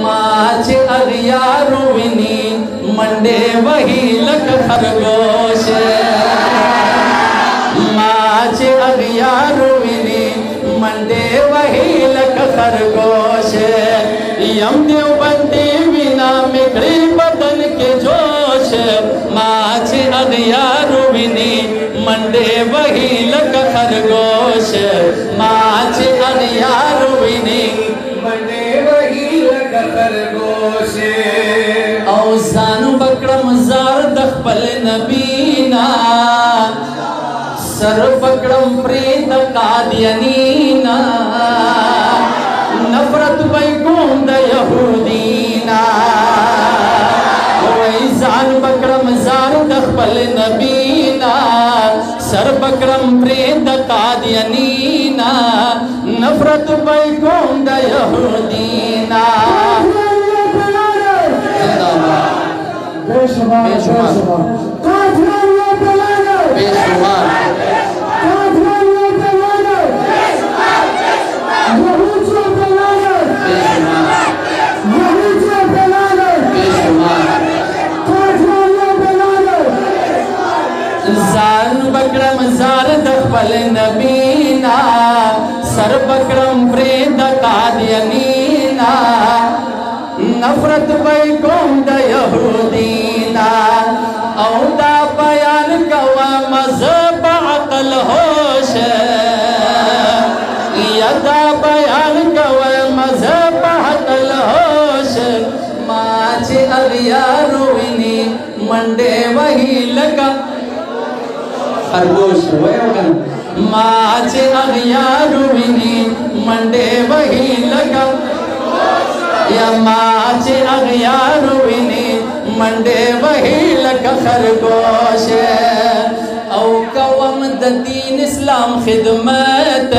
माच अगियारो विनी मंडे वही लक खरगोश माच अगियारो विनी मंडे वही लक खरगोश यम देवबंदी बिना मिखड़ी बदन के जोश माच अगियारो विनी मंडे वही लक खरगोश माच अगियारो विनी मंडे वही लक खरगोश औजान बकरम जार दखपल नबीना सर बकरम प्रीत कादियनीना नफरत बैकुंद यहूदीना औजान बकरम जार दखपल नबीना सर बकरम प्रीत कादियनीना नफरत बैकुंद यहूदीना बकरम जार दखपल नबीना सर बकरम प्रेद कादियनीना नफरत बैकुंद यहूदीना औदा बयान कवा मज़हब अक़ल होश यदा बयान कवा मज़हब अक़ल होश माच अगियारो विनी मंडे वही लका खरगोश माच अगियारो विनी मंडे वही लका या माच अगियारो विनी मंडे वही लक खरगोश औ कवम दीन इस्लाम खिदमत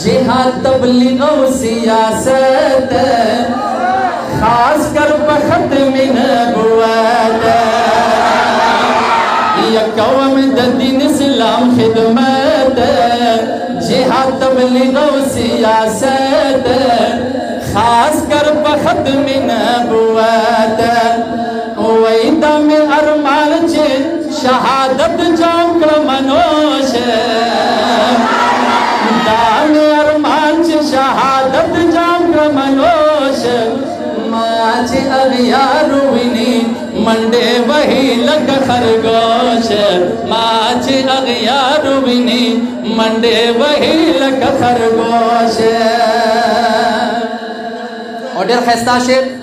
जिहाद तबलीग और सियासत खास कर बखत में नबुवत या कवम दीन इस्लाम खिदमत जिहाद तबलीग और सियासत खास कर बखत में नबुवत वैदा में अरमान चे शहादत जाम मनोश दाम अरमान चे शहादत जाम मनोश माच अगियारो विनी मंडे वही लक खरगोश माच अगियारो विनी मंडे वही लक खरगोश और डेर खस्ता शेर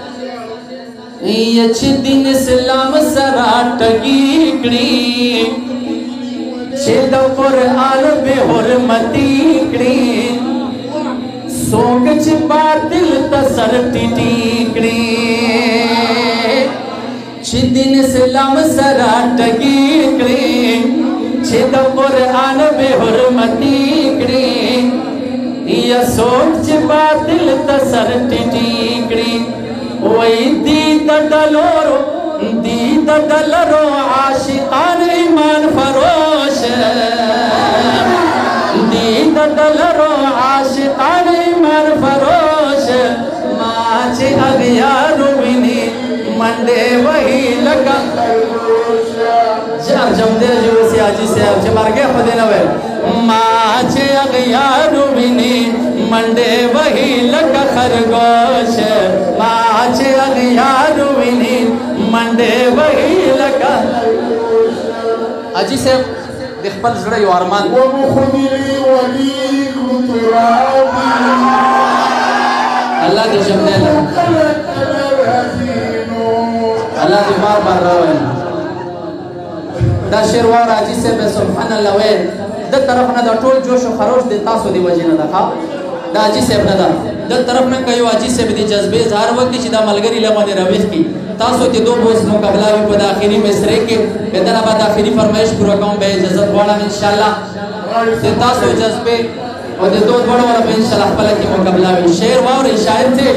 ये दिन इस्लाम सराट गिकड़ी छिद कुरान बेहुरमती कड़ी सोक च बातिल तसर टिटिकड़ी छिदिन इस्लाम सराट गिकड़ी छिद कुरान बेहुरमती कड़ी या सोक च बातिल तसर टिटिकड़ी वही दीद दलरो आशिकान ईमान फरोश दीद दलरो आशिकान ईमान फरोश माच अगियारो विनी मंडे वही लका जब जमदे जो से आजी से अब मार गया खुदे नवे माच अगियारो विनी मंडे वही लका खरगोश माच अगियारो विनी मंडे वही लका अजी से दिखपल जड़ा यो अरमान वो मुखबिरी वली कुतराबी अल्लाह दे जमने अल्लाह दे बार बार रहे दा शेरवार अजी से बे सुभान अल्लाह वे द तरफ ना द टोल जोश खरोश दे तासो दी वजह ना खा दा अजी से अपना द तरफ ना कयो अजी से भी जज्बे जार वक्त की जिदा मलगरी लमाने रवेश की तासो ते दो बोस मुकाबला भी पद आखिरी में सरे के बेदना बाद आखिरी फरमाइश पूरा काम बे इजाजत वाला इंशाल्लाह ते तासो जज्बे और दे दो बड़ा वाला इंशाल्लाह पला की मुकाबला भी शेर वा और शायर थे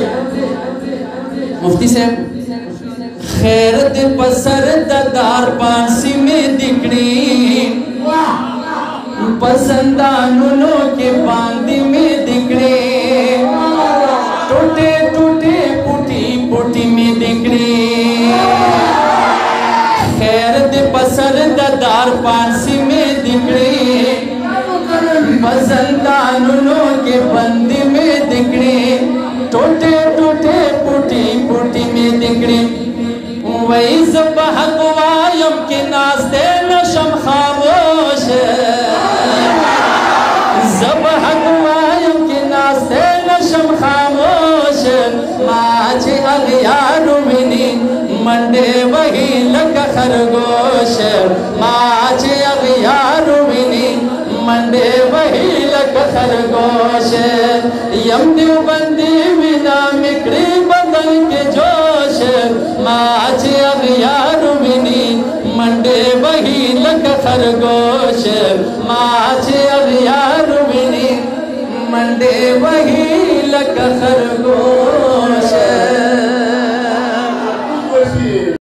मुफ्ती से खैर दे पसर ददार पांसी में दिखड़ी पसंदानुनो के बांदी में दिखड़े टूटे टूटे पांसी में दिखड़े मजंदानुनों के बंदी में दिखड़े टूटे टूटे पुटी पुटी में दिखड़े वही जब हकवायम के नास्ते नशम खामोश जब हकवायम के नास्ते नशम खामोश माझे अगियारू मिनी मंडे वही लग खरगोश माझे अगियारू मिनी मंडे वही लग खरगोश यम देवबंदी विना मिकड़ी बदल के जोश माझे अगियारू मिनी मंडे वही लग खरगोश माझे अगियारू मिनी मंडे वही लग खरगोश।